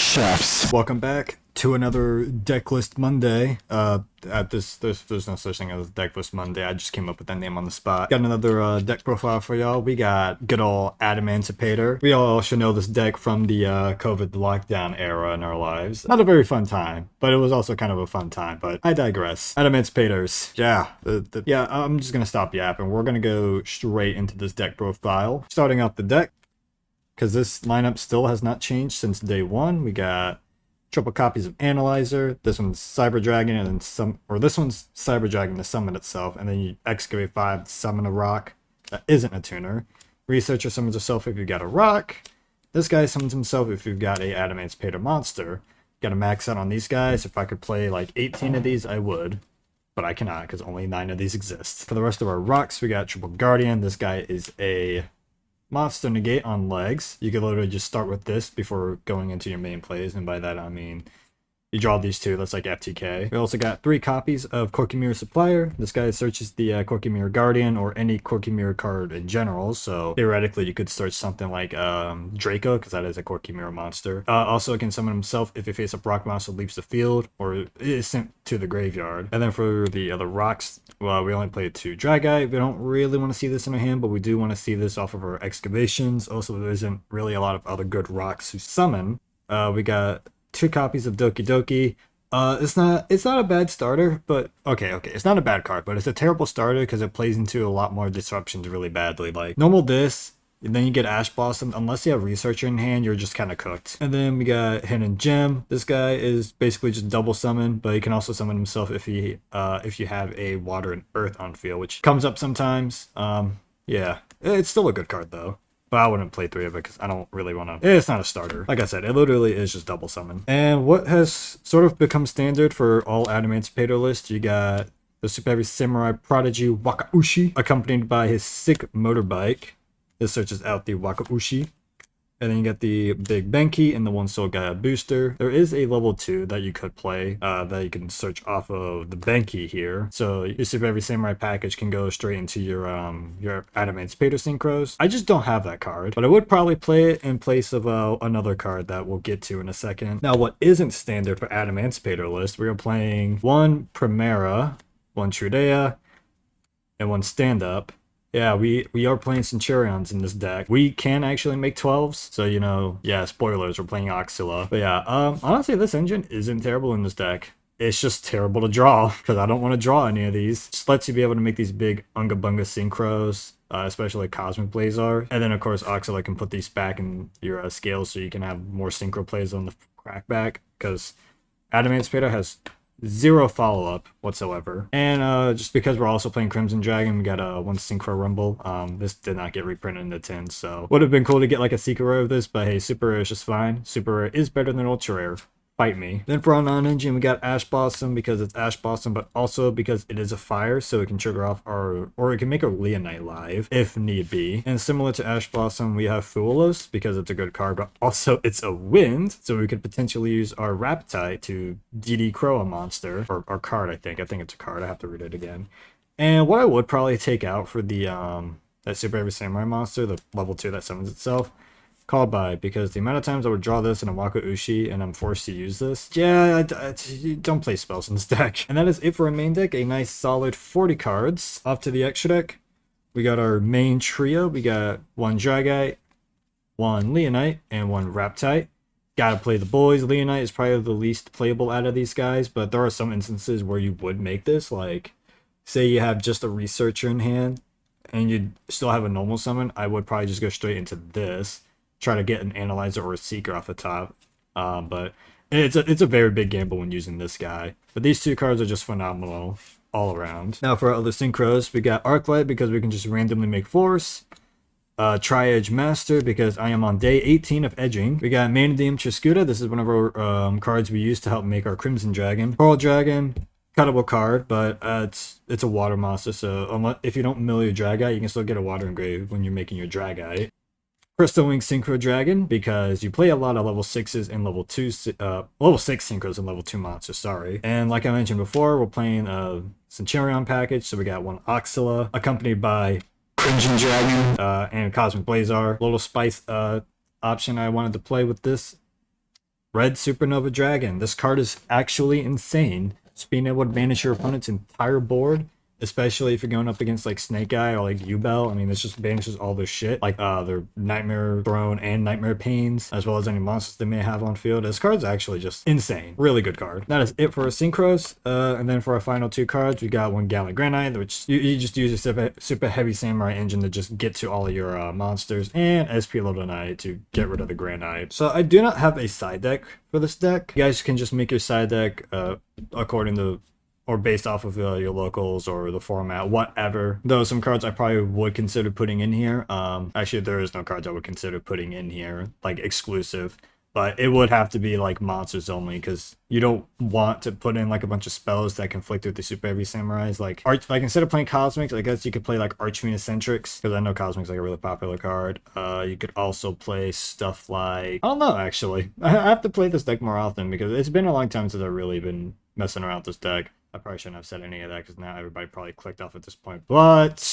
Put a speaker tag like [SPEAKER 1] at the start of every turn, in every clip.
[SPEAKER 1] chefs. Welcome back to another deck list Monday. There's no such thing as deck list Monday. I just came up with that name on the spot. Got another deck profile for y'all. We got good old Adamancipator. We all should know this deck from the COVID lockdown era in our lives. Not a very fun time, but it was also kind of a fun time. But I digress. Adamancipators. Yeah, I'm just gonna stop yapping. We're gonna go straight into this deck profile. Starting out the deck, because this lineup still has not changed since day one. We got triple copies of Analyzer. This one's Cyber Dragon, and then this one's Cyber Dragon to summon itself, and then you excavate 5 to summon a rock that isn't a tuner. Researcher summons herself if you got a rock. This guy summons himself if you've got a Adamancipator monster. Got to max out on these guys. If I could play like 18 of these, I would. But I cannot, because only 9 of these exist. For the rest of our rocks, we got Triple Guardian. This guy is a monster negate on legs. You can literally just start with this before going into your main plays, and by that I mean you draw these two. That's like FTK. We also got 3 copies of Corky Mirror Supplier. This guy searches the Corky Mirror Guardian or any Corky Mirror card in general, so theoretically you could search something like Draco, because that is a Corky Mirror monster. Also it can summon himself if you face a rock monster leaves the field or is sent to the graveyard. And then for the other rocks, well, we only played 2 Dragite. We don't really want to see this in our hand, but we do want to see this off of our excavations. Also, there isn't really a lot of other good rocks to summon. We got 2 copies of Doki Doki. It's not a bad starter, but okay, it's not a bad card, but it's a terrible starter because it plays into a lot more disruptions really badly. Like normal this, and then you get Ash Blossom. Unless you have Researcher in hand, you're just kind of cooked. And then we got Hidden Gem. This guy is basically just double summon, but he can also summon himself if you have a Water and Earth on field, which comes up sometimes. Yeah, it's still a good card though. But I wouldn't play 3 of it because I don't really want to. It's not a starter. Like I said, it literally is just double summon. And what has sort of become standard for all Adamancipator lists, you got the Super Heavy Samurai Prodigy Wakaushi, accompanied by his sick motorbike. This searches out the Wakaushi. And then you got the Big Benki and the One Soul Gaia booster. There is a level 2 that you could play that you can search off of the Benki here. So your Super Heavy Samurai package can go straight into your Adamancipator Synchros. I just don't have that card, but I would probably play it in place of another card that we'll get to in a second. Now, what isn't standard for Adamancipator list, we are playing 1 Primera, 1 Trudea, and 1 Stand-Up. Yeah, we are playing Centurions in this deck. We can actually make 12s, so you know, yeah, spoilers, we're playing Oxula. But yeah, honestly, this engine isn't terrible in this deck. It's just terrible to draw, because I don't want to draw any of these. Just lets you be able to make these big Unga Bunga Synchros, especially Cosmic Blazar. And then, of course, Oxula can put these back in your scales so you can have more Synchro plays on the crackback, because Adamancipator has 0 follow-up whatsoever. And just because we're also playing Crimson Dragon, we got 1 Synchro Rumble. This did not get reprinted in the tin, so would have been cool to get like a Secret Rare of this, but hey, Super Rare is just fine. Super Rare is better than Ultra Rare. Fight me. Then for our non-engine, we got Ash Blossom because it's Ash Blossom, but also because it is a fire, so it can trigger off or it can make our Leonite live if need be. And similar to Ash Blossom, we have Foolos because it's a good card, but also it's a wind, so we could potentially use our Raptite to DD Crow a monster, or our card, I think it's a card. I have to read it again. And what I would probably take out for the that Super Heavy Samurai monster, the level 2 that summons itself, Called By, because the amount of times I would draw this in a Wakaushi and I'm forced to use this, yeah, I don't play spells in this deck. And that is it for our main deck, a nice solid 40 cards. Off to the extra deck, we got our main trio. We got 1 Dragite, 1 Leonite, and 1 Raptite. Gotta play the boys. Leonite is probably the least playable out of these guys, but there are some instances where you would make this, like, say you have just a Researcher in hand, and you still have a normal summon, I would probably just go straight into this. Try to get an Analyzer or a Seeker off the top, but it's a very big gamble when using this guy. But these 2 cards are just phenomenal all around. Now for our other Synchros, we got Arclight because we can just randomly make Force. Tri-Edge Master because I am on day 18 of edging. We got Manadeem Triscuta. This is one of our cards we use to help make our Crimson Dragon. Pearl Dragon, cuttable card, but it's a water monster, so if you don't mill your Dragite, you can still get a water engrave when you're making your Dragite. Crystal Wing Synchro Dragon because you play a lot of level 6s and level 6 synchros and level 2 monsters, sorry. And like I mentioned before, we're playing a Centurion package, so we got 1 Oxula accompanied by Crimson Dragon and Cosmic Blazar. Little spice option I wanted to play with this Red Supernova Dragon. This card is actually insane. Just being able to banish your opponent's entire board, especially if you're going up against like Snake Eye or like U-Bell. I mean, this just banishes all their shit, like their Nightmare Throne and Nightmare Pains, as well as any monsters they may have on field. This card's actually just insane. Really good card. That is it for our Synchros. And then for our final two cards, we got one Galley Granite, which you just use a super heavy Samurai engine to just get to all of your monsters, and SP Little Knight to get rid of the Granite. So I do not have a side deck for this deck. You guys can just make your side deck according to or based off of your locals or the format, whatever. Though some cards I probably would consider putting in here. Actually, there is no cards I would consider putting in here, like exclusive. But it would have to be like monsters only, because you don't want to put in like a bunch of spells that conflict with the super heavy samurais. Like instead of playing Cosmics, I guess you could play like Archfiend Eccentrics, because I know Cosmics like a really popular card. You could also play stuff like, I don't know, actually. I have to play this deck more often because it's been a long time since I've really been messing around with this deck. I probably shouldn't have said any of that because now everybody probably clicked off at this point, but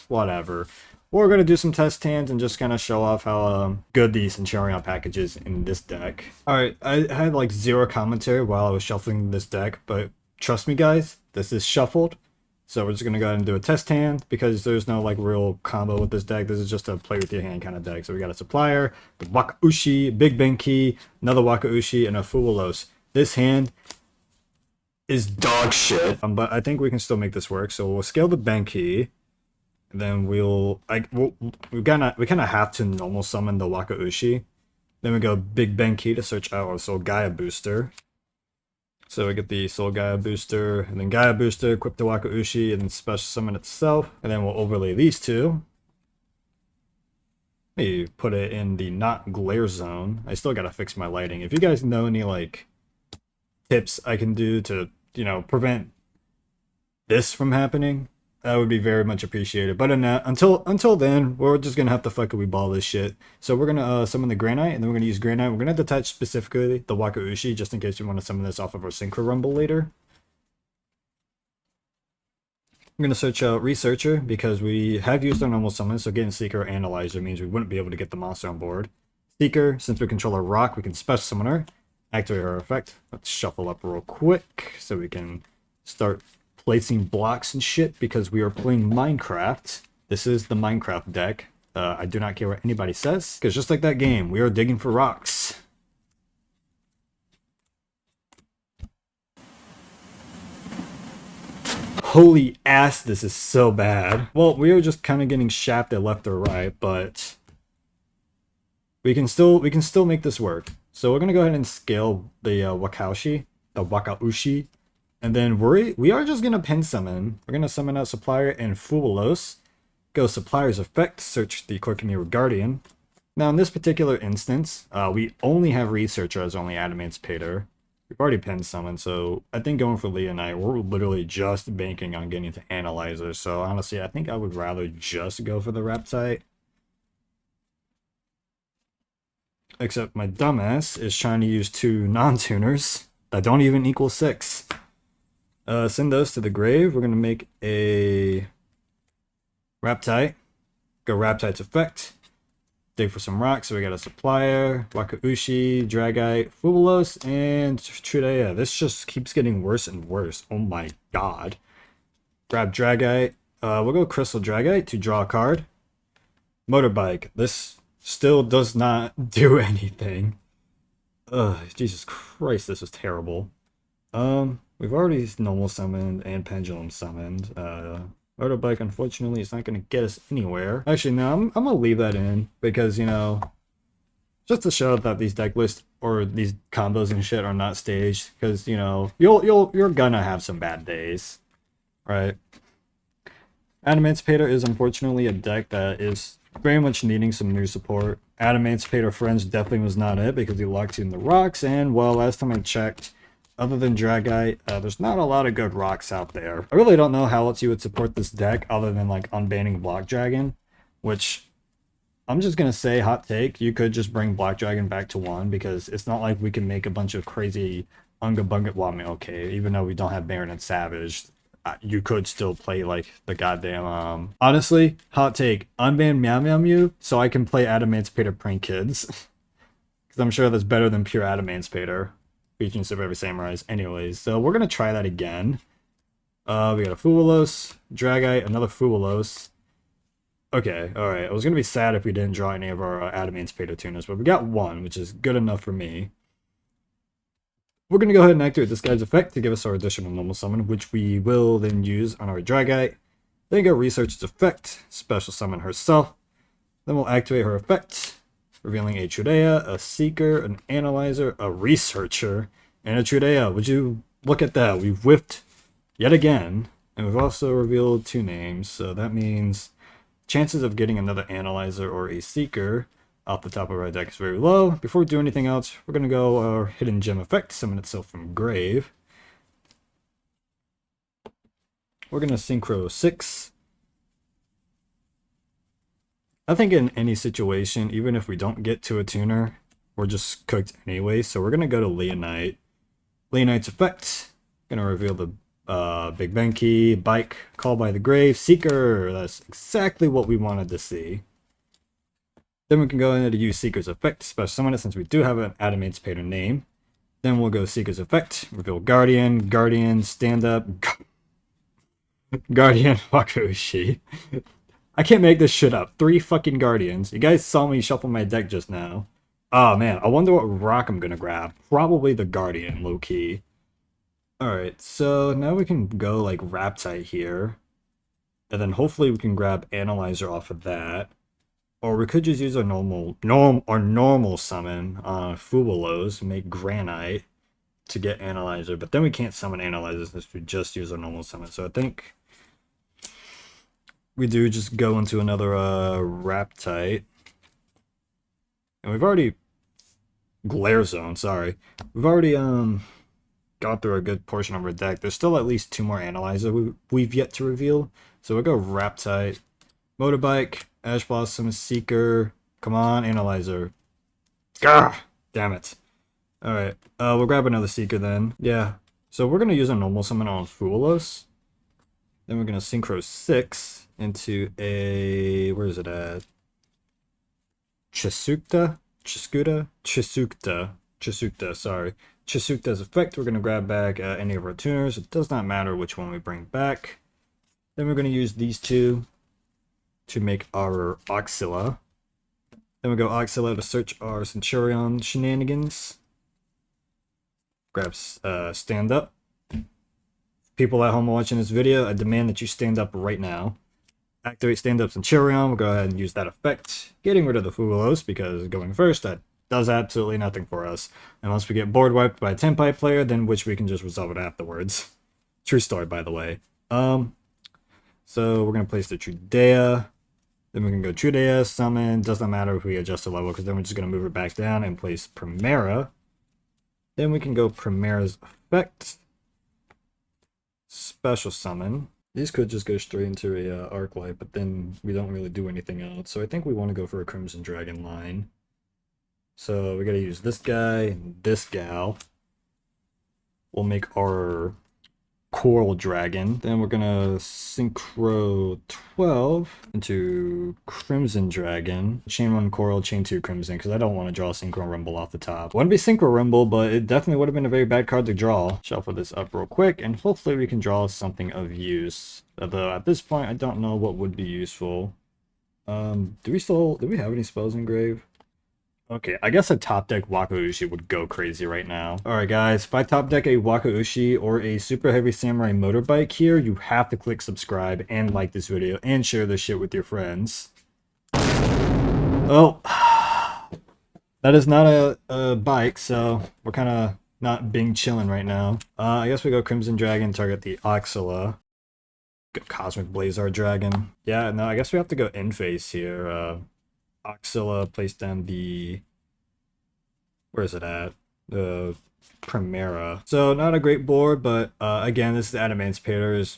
[SPEAKER 1] whatever. We're going to do some test hands and just kind of show off how good the Centurion package is in this deck. Alright, I had like zero commentary while I was shuffling this deck, but trust me guys, this is shuffled. So we're just going to go ahead and do a test hand because there's no like real combo with this deck. This is just a play with your hand kind of deck. So we got a Supplier, the Wakaushi, Big Benki, another Wakaushi, and a Fuwalos. This hand is dog shit. But I think we can still make this work. So we'll scale the Benki. And then we kind of have to normal summon the Wakaushi. Then we go Big Benki to search out our Soul Gaia booster. So we get the Soul Gaia booster, and then Gaia booster, equip the Wakaushi, and then special summon itself. And then we'll overlay these two. Maybe put it in the not glare zone. I still gotta fix my lighting. If you guys know any like tips I can do to, you know, prevent this from happening, that would be very much appreciated. But until then, we're just gonna have to fucking ball this shit. So we're gonna summon the Granite, and then we're gonna use Granite. We're gonna detach specifically the Wakaushi, just in case we want to summon this off of our Synchro Rumble later. I'm gonna search out Researcher because we have used our normal summon, so getting Seeker or Analyzer means we wouldn't be able to get the monster on board. Seeker, since we control a rock, we can special summon her, activate her effect. Let's shuffle up real quick so we can start placing blocks and shit because we are playing Minecraft. This is the Minecraft deck. I do not care what anybody says, because just like that game, we are digging for rocks. Holy ass, this is so bad. Well, we are just kind of getting shafted left or right, but we can still make this work. So we're gonna go ahead and scale the Wakaushi. And then we are just going to pin summon. We're going to summon out Supplier and Fuwalos. Go Supplier's effect, search the Korkimira Guardian. Now in this particular instance, we only have Researcher as only Adamancipator. We've already pin summoned, so I think going for Leonite, we're literally just banking on getting to Analyzer. So honestly, I think I would rather just go for the Reptite. Except my dumbass is trying to use two non-tuners that don't even equal 6. Send those to the grave. We're going to make a Reptite. Go Reptite's effect. Dig for some rocks. So we got a Supplier, Wakaushi, Dragite, Fuwalos, and Trudea. This just keeps getting worse and worse. Oh my god. Grab Dragite. We'll go Crystal Dragite to draw a card. Motorbike. This still does not do anything. Ugh, Jesus Christ, this is terrible. We've already normal summoned and pendulum summoned. Motorbike, unfortunately, is not going to get us anywhere. Actually, no, I'm going to leave that in because, you know, just to show that these deck lists or these combos and shit are not staged, because, you know, you're gonna have some bad days, right? Adamancipator is unfortunately a deck that is very much needing some new support. Adamancipator Friends definitely was not it because he locked in the rocks, and well, last time I checked, other than Dragite, there's not a lot of good rocks out there. I really don't know how else you would support this deck other than like unbanning Block Dragon, which I'm just gonna say, hot take, you could just bring Black Dragon back to 1 because it's not like we can make a bunch of crazy Unga Bunga. Well, I mean, okay, even though we don't have Baron and Savage, you could still play like the goddamn honestly, hot take, unban Meow Meow Mew so I can play Adamancipator Prank Kids. Because I'm sure that's better than pure Adamancipator, featuring Super Heavy Samurais anyways. So we're going to try that again. We got a Fuwalos, Dragite, another Fuwalos. Okay, alright. I was going to be sad if we didn't draw any of our Adamancipator tuners, but we got one, which is good enough for me. We're going to go ahead and activate this guy's effect to give us our additional normal summon, which we will then use on our Dragite. Then go research its effect, special summon herself. Then we'll activate her effect, revealing a Trudea, a Seeker, an Analyzer, a Researcher, and a Trudea. Would you look at that? We've whiffed yet again, and we've also revealed 2 names, so that means chances of getting another Analyzer or a Seeker off the top of our deck is very low. Before we do anything else, we're going to go our Hidden Gem effect, summon itself from grave. We're going to Synchro 6. I think in any situation, even if we don't get to a tuner, we're just cooked anyway, so we're going to go to Leonite. Leonite's effect, going to reveal the Big Benki, Bike, Call by the Grave, Seeker. That's exactly what we wanted to see. Then we can go in to use Seeker's effect, special summon it since we do have an Adamancipator name. Then we'll go Seeker's effect, reveal Guardian, stand up, Guardian, Wakushi. I can't make this shit up. 3 fucking Guardians. You guys saw me shuffle my deck just now. Oh man, I wonder what rock I'm gonna grab. Probably the Guardian, low key. Alright, so now we can go like Raptite here. And then hopefully we can grab Analyzer off of that. Or we could just use our normal summon on Fuwalos, make Granite to get Analyzer. But then we can't summon Analyzer since we just use our normal summon. So I think we do just go into another Raptite. And we've already... Glare Zone, sorry. We've already gone through a good portion of our deck. There's still at least 2 more Analyzer we've yet to reveal. So we'll go Raptite, Motorbike, Ash Blossom, Seeker. Come on, Analyzer. Gah! Damn it. Alright, we'll grab another Seeker then. Yeah, so we're going to use a normal summon on Fuwalos. Then we're going to Synchro 6 into a... Where is it at? Chisukta, sorry. Chisukta's effect, we're going to grab back any of our tuners. It does not matter which one we bring back. Then we're going to use these 2 to make our Oxilla. Then we go Oxilla to search our Centurion shenanigans. Grab stand up. People at home watching this video, I demand that you stand up right now. Activate stand up Centurion. We'll go ahead and use that effect. Getting rid of the Fuwalos because going first, that does absolutely nothing for us. Unless we get board wiped by a 10-pipe player, then which we can just resolve it afterwards. True story, by the way. So we're going to place the Trudea. Then we can go Trudea, summon. Doesn't matter if we adjust the level because then we're just going to move it back down and place Primera. Then we can go Primera's effect. Special summon. These could just go straight into a Arclight, but then we don't really do anything else. So I think we want to go for a Crimson Dragon line. So we got to use this guy and this gal. We'll make our Coral Dragon. Then we're gonna Synchro 12 into Crimson Dragon. Chain 1 Coral, Chain 2 Crimson, because I don't want to draw Synchro Rumble off the top. Wouldn't be Synchro Rumble, but it definitely would have been a very bad card to draw. Shuffle this up real quick, and hopefully we can draw something of use. Although at this point, I don't know what would be useful. Do we have any spells in grave? Okay, I guess a top deck Wakaushi would go crazy right now. Alright guys, if I top deck a Wakaushi or a Super Heavy Samurai Motorbike here, you have to click subscribe and like this video and share this shit with your friends. Oh, that is not a bike, so we're kind of not being chillin' right now. I guess we go Crimson Dragon, target the Oxilla. Go Cosmic Blazar Dragon. Yeah, no, I guess we have to go in phase here. Oxilla, place down the... Where is it at? The Primera. So, not a great board, but again, this is Adamancipator.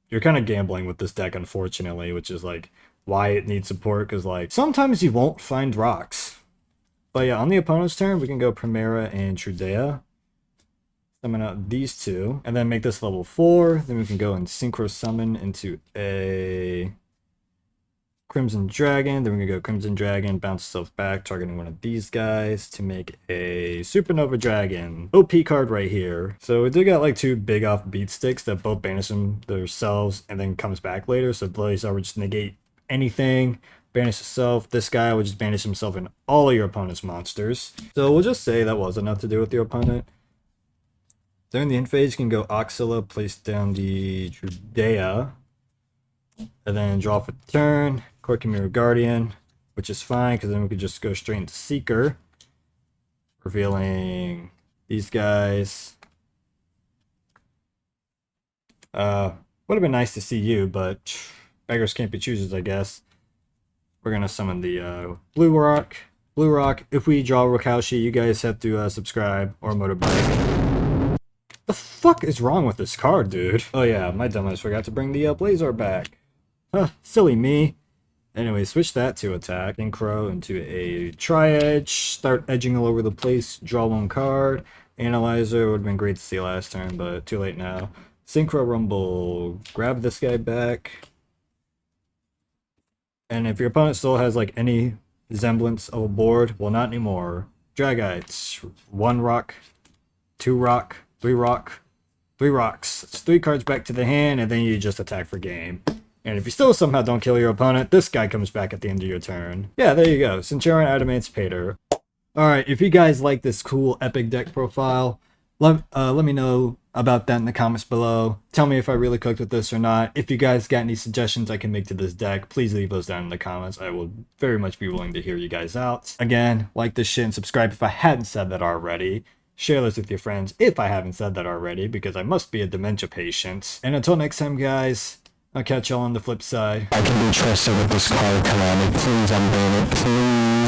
[SPEAKER 1] You're kind of gambling with this deck, unfortunately, which is like why it needs support, because like sometimes you won't find rocks. But yeah, on the opponent's turn, we can go Primera and Trudea. Summon out these 2, and then make this level 4. Then we can go and Synchro Summon into a... Crimson Dragon. Then we're gonna go Crimson Dragon, bounce itself back, targeting one of these guys to make a Supernova Dragon. OP card right here. So we do got like 2 big off beat sticks that both banish them themselves and then comes back later. So Blaze would just negate anything, banish itself. This guy would just banish himself and all of your opponent's monsters. So we'll just say that was enough to do with your opponent. During the end phase, you can go Oxala, place down the Trudea, and then draw for the turn, Mirror Guardian, which is fine because then we could just go straight into Seeker, revealing these guys. Would have been nice to see you, but beggars can't be choosers, I guess. We're gonna summon the Blue Rock. Blue Rock. If we draw Rokaushi, you guys have to subscribe or Motorbike. The fuck is wrong with this card, dude? Oh yeah, my dumbass forgot to bring the Blazar back. Huh, silly me. Anyway, switch that to attack. Synchro into a Tri-Edge. Start edging all over the place. Draw 1 card. Analyzer would have been great to see last turn, but too late now. Synchro Rumble. Grab this guy back. And if your opponent still has like any semblance of a board, well, not anymore. Dragites. 1 rock. 2 rock. 3 rock. 3 rocks. It's 3 cards back to the hand, and then you just attack for game. And if you still somehow don't kill your opponent, this guy comes back at the end of your turn. Yeah, there you go. Centurion Adamancipator. Alright, if you guys like this cool epic deck profile, let me know about that in the comments below. Tell me if I really cooked with this or not. If you guys got any suggestions I can make to this deck, please leave those down in the comments. I will very much be willing to hear you guys out. Again, like this shit and subscribe if I hadn't said that already. Share this with your friends if I haven't said that already, because I must be a dementia patient. And until next time, guys, I'll catch y'all on the flip side.
[SPEAKER 2] I can be trusted with this card, Konami. Please unban it, please.